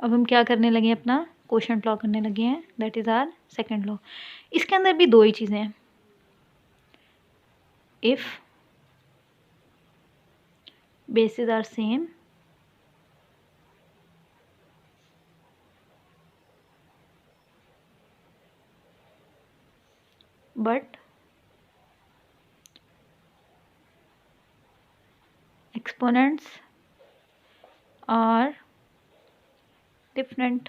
अब हम क्या करने लगे हैं, अपना कोशेंट लॉ करने लगे हैं, that is our second law. इसके अंदर भी दो ही चीज़ें हैं, if bases are same but exponents are different.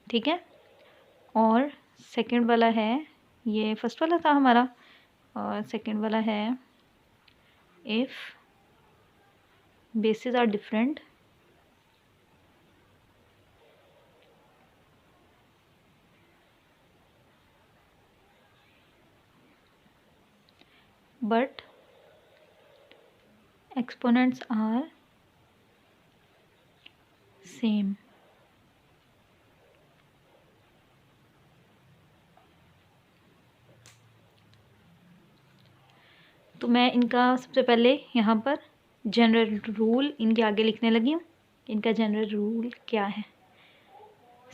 ठीक है, और सेकंड वाला है, ये फर्स्ट वाला था हमारा, और सेकंड वाला है if bases are different but exponents are same। तो मैं इनका सबसे पहले यहाँ पर जनरल रूल इनके आगे लिखने लगी हूँ। इनका जनरल रूल क्या है,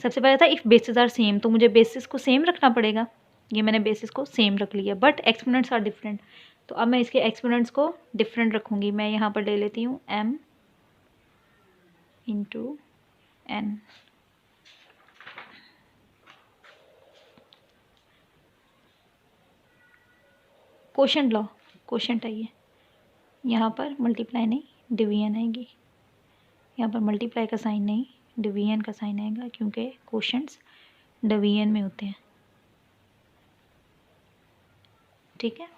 सबसे पहले था इफ़ बेसिस आर सेम, तो मुझे बेसिस को सेम रखना पड़ेगा, ये मैंने बेसिस को सेम रख लिया, बट एक्सपोनेंट्स आर डिफरेंट, तो अब मैं इसके एक्सपोनेंट्स को डिफरेंट रखूँगी। मैं यहाँ पर ले लेती हूँ m into n। Quotient law, quotient है ये, यहाँ पर मल्टीप्लाई नहीं डिवीजन आएगी, यहाँ पर मल्टीप्लाई का साइन नहीं डिवीजन का साइन आएगा, क्योंकि कोशेंट्स डिवीजन में होते हैं। ठीक है,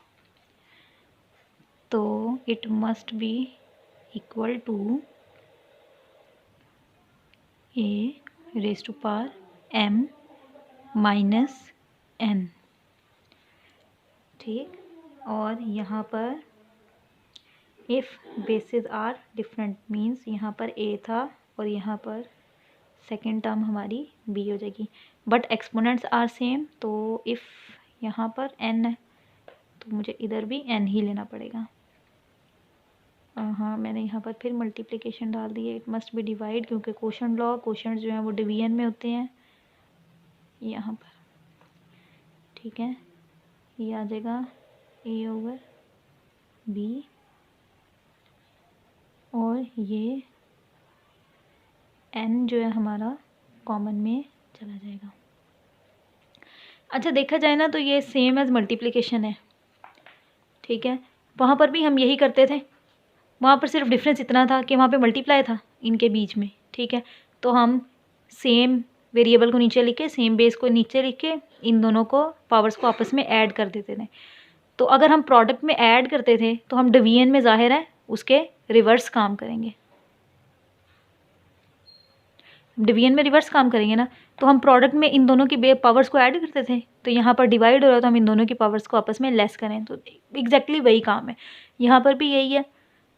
तो it must be equal to a raise to power m minus n। ठीक, और यहाँ पर if bases are different means यहाँ पर a था और यहाँ पर सेकेंड टर्म हमारी b हो जाएगी, बट एक्सपोनेंट्स आर सेम, तो इफ़ यहाँ पर n है तो मुझे इधर भी n ही लेना पड़ेगा। हाँ, मैंने यहाँ पर फिर मल्टीप्लिकेशन डाल दी है, इट मस्ट बी डिवाइड, क्योंकि कोशेंट लॉ, कोशेंट जो हैं वो डिवीजन में होते हैं यहाँ पर। ठीक है, ये आ जाएगा a ओवर b, और ये n जो है हमारा कॉमन में चला जाएगा। अच्छा, देखा जाए ना तो ये सेम एज मल्टीप्लिकेशन है। ठीक है, वहाँ पर भी हम यही करते थे, वहाँ पर सिर्फ डिफरेंस इतना था कि वहाँ पे मल्टीप्लाई था इनके बीच में। ठीक है, तो हम सेम वेरिएबल को नीचे लिख के, सेम बेस को नीचे लिख के, इन दोनों को पावर्स को आपस में ऐड कर देते थे। तो अगर हम प्रोडक्ट में ऐड करते थे तो हम डिवीजन में ज़ाहिर है उसके रिवर्स काम करेंगे, डिवीजन में रिवर्स काम करेंगे ना, तो हम प्रोडक्ट में इन दोनों की पावर्स को ऐड करते थे, तो यहाँ पर डिवाइड हो रहा है तो हम इन दोनों की पावर्स को आपस में लेस करें, तो एग्जैक्टली वही काम है। यहाँ पर भी यही है,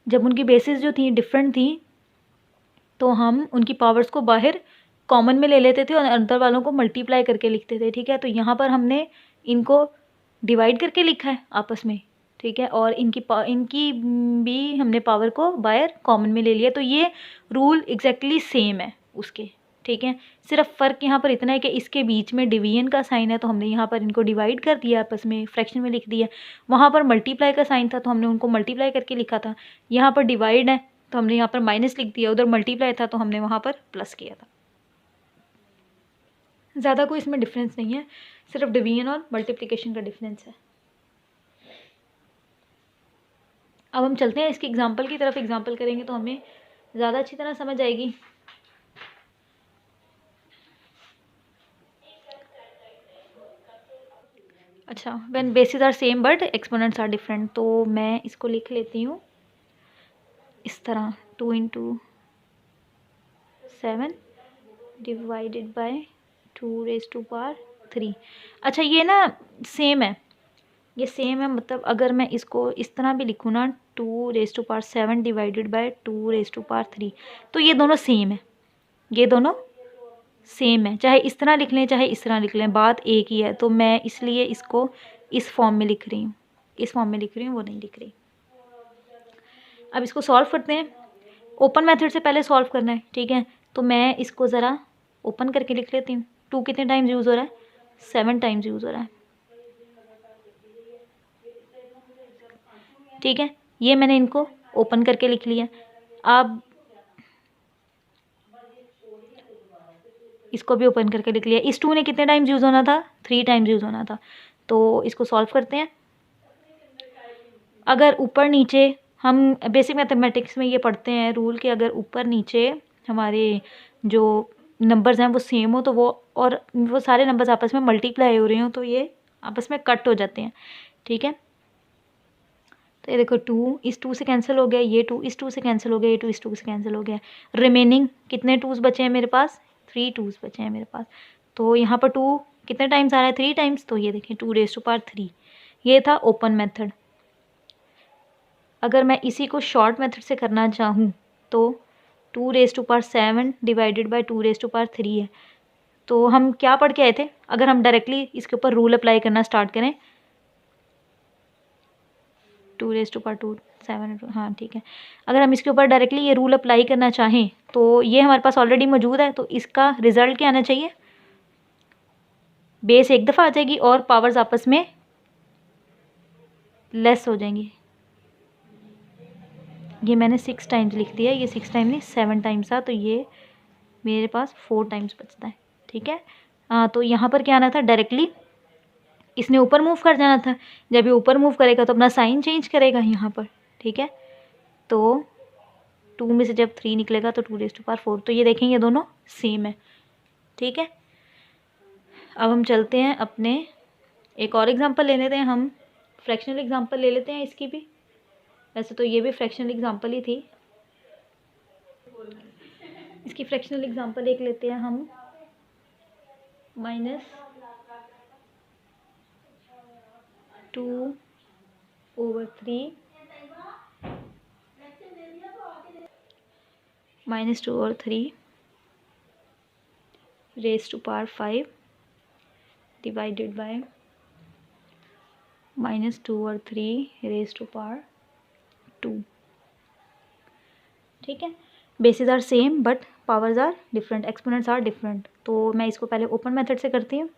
जब उनकी बेसिस जो थी डिफरेंट थी तो हम उनकी पावर्स को बाहर कॉमन में ले लेते थे और अंदर वालों को मल्टीप्लाई करके लिखते थे। ठीक है, तो यहाँ पर हमने इनको डिवाइड करके लिखा है आपस में। ठीक है, और इनकी भी हमने पावर को बाहर कॉमन में ले लिया, तो ये रूल एग्जैक्टली सेम है उसके। ठीक है, सिर्फ फ़र्क यहाँ पर इतना है कि इसके बीच में डिवीजन का साइन है तो हमने यहाँ पर इनको डिवाइड कर दिया, आपस में फ्रैक्शन में लिख दिया। वहाँ पर मल्टीप्लाई का साइन था तो हमने उनको मल्टीप्लाई करके लिखा था, यहाँ पर डिवाइड है तो हमने यहाँ पर माइनस लिख दिया, उधर मल्टीप्लाई था तो हमने वहाँ पर प्लस किया था। ज़्यादा कोई इसमें डिफरेंस नहीं है, सिर्फ डिवीजन और मल्टीप्लिकेशन का डिफरेंस है। अब हम चलते हैं इसकी एग्जांपल की तरफ, एग्जांपल करेंगे तो हमें ज़्यादा अच्छी तरह समझ आएगी। अच्छा, when bases are same but exponents are different, तो मैं इसको लिख लेती हूँ इस तरह, 2 into 7 divided by 2 raise to power 3। अच्छा, ये ना सेम है, ये सेम है, मतलब अगर मैं इसको इस तरह भी लिखूँ ना, 2 raise to power 7 divided by 2 raise to power 3, तो ये दोनों सेम है, ये दोनों सेम है, चाहे इस तरह लिख लें चाहे इस तरह लिख लें, बात एक ही है। तो मैं इसलिए इसको इस फॉर्म में लिख रही हूँ, इस फॉर्म में लिख रही हूँ, वो नहीं लिख रही। अब इसको सॉल्व करते हैं। ओपन मेथड से पहले सॉल्व करना है, ठीक है। तो मैं इसको ज़रा ओपन करके लिख लेती हूँ। 2 कितने टाइम्स यूज़ हो रहा है, 7 टाइम्स यूज़ हो रहा है, ठीक है। ये मैंने इनको ओपन करके लिख लिया। अब इसको भी ओपन करके लिख लिया। इस 2 ने कितने टाइम्स यूज़ होना था, 3 टाइम्स यूज़ होना था। तो इसको सॉल्व करते हैं। अगर ऊपर नीचे, हम बेसिक मैथमेटिक्स में ये पढ़ते हैं रूल कि अगर ऊपर नीचे हमारे जो नंबर्स हैं वो सेम हो तो वो सारे नंबर्स आपस में मल्टीप्लाई हो रहे हो तो ये आपस में कट हो जाते हैं, ठीक है। तो ये देखो 2 इस 2 से कैंसिल हो गया, ये 2 इस 2 से कैंसिल हो गया, ये 2 इस 2 से कैंसिल हो गया। रिमेनिंग कितने 2s बचे हैं मेरे पास, 3 2s बचे हैं मेरे पास। तो यहाँ पर 2 कितने टाइम्स आ रहा है, 3 टाइम्स। तो ये देखें 2⁻3। ये था ओपन मेथड। अगर मैं इसी को शॉर्ट मेथड से करना चाहूँ तो 2⁻7 डिवाइडेड बाई 2⁻3 है। तो हम क्या पढ़ के आए थे, अगर हम डायरेक्टली इसके ऊपर रूल अप्लाई करना स्टार्ट करें, 2⁻7, हाँ ठीक है। अगर हम इसके ऊपर डायरेक्टली ये रूल अप्लाई करना चाहें तो ये हमारे पास ऑलरेडी मौजूद है, तो इसका रिजल्ट क्या आना चाहिए, बेस एक दफ़ा आ जाएगी और पावर्स आपस में लेस हो जाएंगी। ये मैंने 6 टाइम्स लिख दिया, ये 6 टाइम नहीं 7 टाइम्स था, तो ये मेरे पास 4 टाइम्स बचता है, ठीक है। तो यहाँ पर क्या आना था, डायरेक्टली इसने ऊपर मूव कर जाना था। जब ये ऊपर मूव करेगा तो अपना साइन चेंज करेगा यहाँ पर, ठीक है। तो 2 में से जब 3 निकलेगा तो 2⁻4। तो ये देखें ये दोनों सेम है, ठीक है। अब हम चलते हैं अपने एक और एग्जांपल ले लेते हैं, हम फ्रैक्शनल एग्जांपल ले लेते हैं इसकी भी। वैसे तो ये भी फ्रैक्शनल एग्जांपल ही थी, इसकी फ्रैक्शनल एग्जांपल एक लेते हैं हम, -2/3 raised to power 5 divided by -2/3 raised to power 2, ठीक है। Bases are same but powers are different, exponents are different. तो मैं इसको पहले ओपन मेथड से करती हूँ।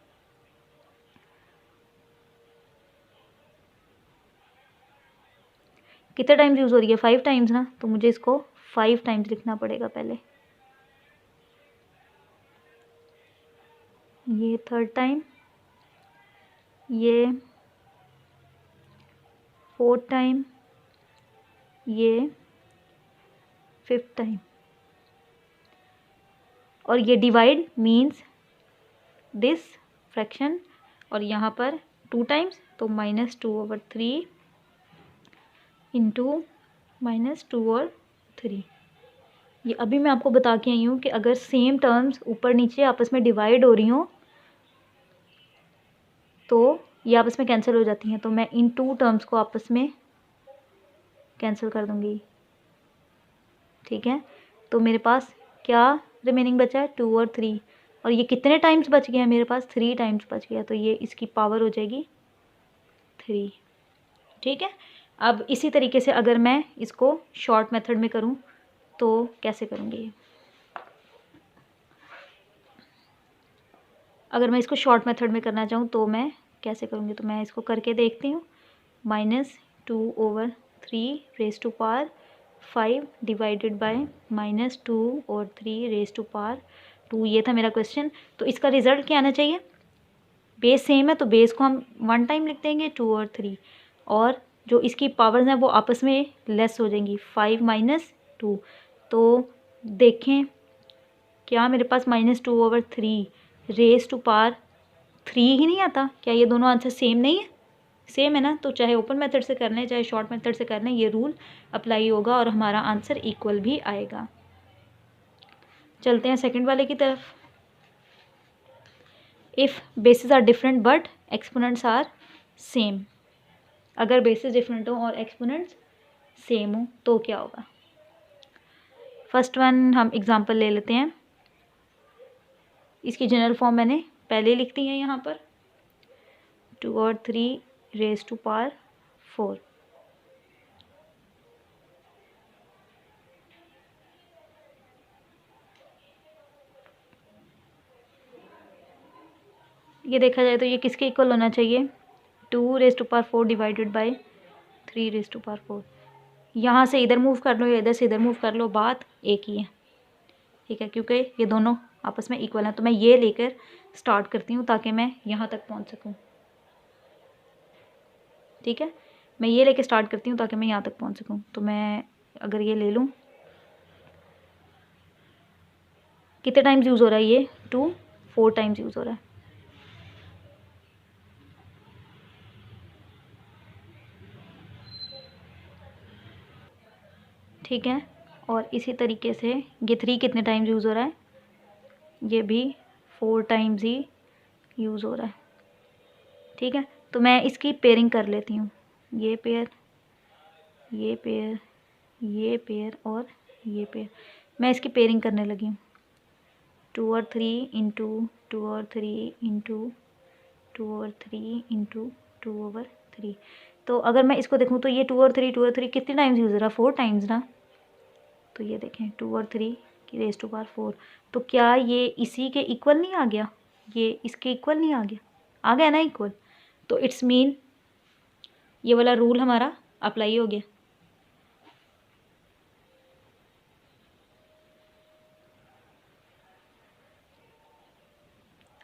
कितने टाइम्स यूज़ हो रही है, 5 टाइम्स ना, तो मुझे इसको 5 टाइम्स लिखना पड़ेगा पहले। ये 3rd टाइम, ये 4th टाइम, ये 5th टाइम। और ये डिवाइड मीन्स दिस फ्रैक्शन, और यहाँ पर 2 टाइम्स, तो -2/3 इंटू -2/3। ये अभी मैं आपको बता के आई हूँ कि अगर सेम टर्म्स ऊपर नीचे आपस में डिवाइड हो रही हों तो ये आपस में कैंसिल हो जाती हैं। तो मैं इन 2 टर्म्स को आपस में कैंसिल कर दूँगी, ठीक है। तो मेरे पास क्या रिमेनिंग बचा है, 2 और 3, और ये कितने टाइम्स बच गया है मेरे पास, 3 टाइम्स बच गया। तो ये इसकी पावर हो जाएगी 3, ठीक है। अब इसी तरीके से अगर मैं इसको शॉर्ट मेथड में करूँ तो कैसे करूँगी, अगर मैं इसको शॉर्ट मेथड में करना चाहूँ तो मैं कैसे करूँगी, तो मैं इसको करके देखती हूँ। -2/3 raised to power 5 divided by -2/3 raised to power 2, ये था मेरा क्वेश्चन। तो इसका रिजल्ट क्या आना चाहिए, बेस सेम है तो बेस को हम 1 टाइम लिख देंगे 2 और 3, और जो इसकी पावर्स हैं वो आपस में लेस हो जाएंगी, 5 - 2। तो देखें क्या मेरे पास -2/3 रेज़ टू पावर 3 ही नहीं आता, क्या ये दोनों आंसर सेम नहीं है, सेम है ना। तो चाहे ओपन मेथड से कर लें चाहे शॉर्ट मेथड से कर लें, ये रूल अप्लाई होगा और हमारा आंसर इक्वल भी आएगा। चलते हैं सेकंड वाले की तरफ। If bases are different but exponents are same, अगर बेसिस डिफरेंट हो और एक्सपोनेंट्स सेम हो तो क्या होगा। फर्स्ट वन हम एग्जांपल ले लेते हैं, इसकी जनरल फॉर्म मैंने पहले लिख दी है यहाँ पर, 2 और 3 रेज़ टू पावर 4। ये देखा जाए तो ये किसके इक्वल होना चाहिए, 2⁴ डिवाइडेड बाई 3⁴। यहाँ से इधर मूव कर लो या इधर से इधर मूव कर लो, बात एक ही है, ठीक है, क्योंकि ये दोनों आपस में इक्वल हैं। तो मैं ये लेकर स्टार्ट करती हूँ ताकि मैं यहाँ तक पहुँच सकूँ, ठीक है, मैं ये लेके स्टार्ट करती हूँ ताकि मैं यहाँ तक पहुँच सकूँ। तो मैं अगर ये ले लूँ, कितने टाइम्स यूज़ हो रहा है ये, 4 टाइम्स यूज़ हो रहा है, ठीक है। और इसी तरीके से ये 3 कितने टाइम्स यूज़ हो रहा है, ये भी 4 टाइम्स ही यूज़ हो रहा है, ठीक है। तो मैं इसकी पेयरिंग कर लेती हूँ, ये पेयर, ये पेयर, ये पेयर और ये पेयर, मैं इसकी पेयरिंग करने लगी हूँ। 2 और 3 इंटू 2 और 3 इंटू 2 और 3 इंटू 2 ओवर 3। तो अगर मैं इसको देखूँ तो ये 2 और 3 कितने टाइम्स यूज़ हो रहा है, 4 टाइम्स ना। तो ये देखें 2 और 3 की रेज़ टू पावर 4, तो क्या ये इसी के इक्वल नहीं आ गया, ये इसके इक्वल नहीं आ गया ना इक्वल। तो इट्स मीन ये वाला रूल हमारा अप्लाई हो गया।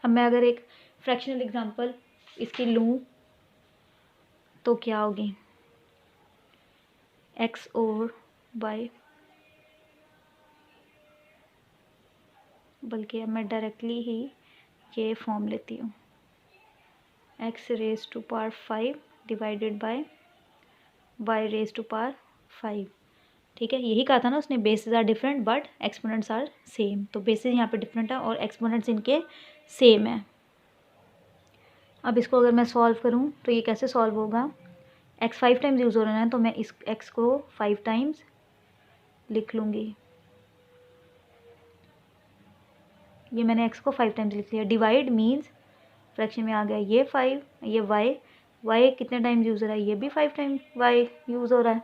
अब मैं अगर एक फ्रैक्शनल एग्जांपल इसकी लूँ तो क्या होगी, x ओवर y, बल्कि अब मैं डायरेक्टली ही ये फॉर्म लेती हूँ, x raise to power 5 divided by y raise to power 5, ठीक है। यही कहा था ना उसने, bases are different but exponents are same. तो बेसिस यहाँ पे डिफरेंट है और एक्सपोनेंट्स इनके सेम है। अब इसको अगर मैं सॉल्व करूँ तो ये कैसे सॉल्व होगा, x 5 टाइम्स यूज़ हो रहा है तो मैं इस x को 5 टाइम्स लिख लूँगी, ये मैंने x को 5 टाइम्स लिख लिया। डिवाइड मीन्स फ्रैक्शन में आ गया ये 5, ये y कितने टाइम्स यूज़ हो रहा है, ये भी 5 टाइम y यूज़ हो रहा है।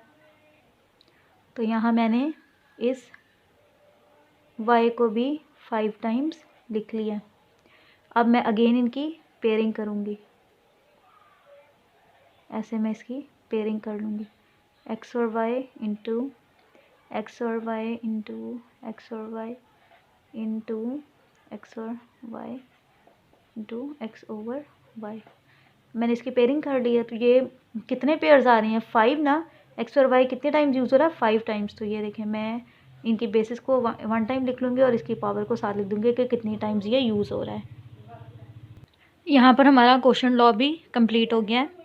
तो यहाँ मैंने इस y को भी 5 टाइम्स लिख लिया। अब मैं अगेन इनकी पेयरिंग करूँगी, ऐसे मैं इसकी पेयरिंग कर लूँगी, x और y इंटू x और y इंटू x और y इंटू x और y into x over y। मैंने इसकी पेयरिंग कर ली है। तो ये कितने पेयर्स आ रही हैं, 5 ना। x और y कितने टाइम्स यूज़ हो रहा है, 5 टाइम्स। तो ये देखें मैं इनकी बेसिस को 1 टाइम लिख लूँगी और इसकी पावर को साथ लिख दूँगी कि कितनी टाइम्स ये यूज़ हो रहा है। यहाँ पर हमारा क्वेश्चन लॉ भी कंप्लीट हो गया है।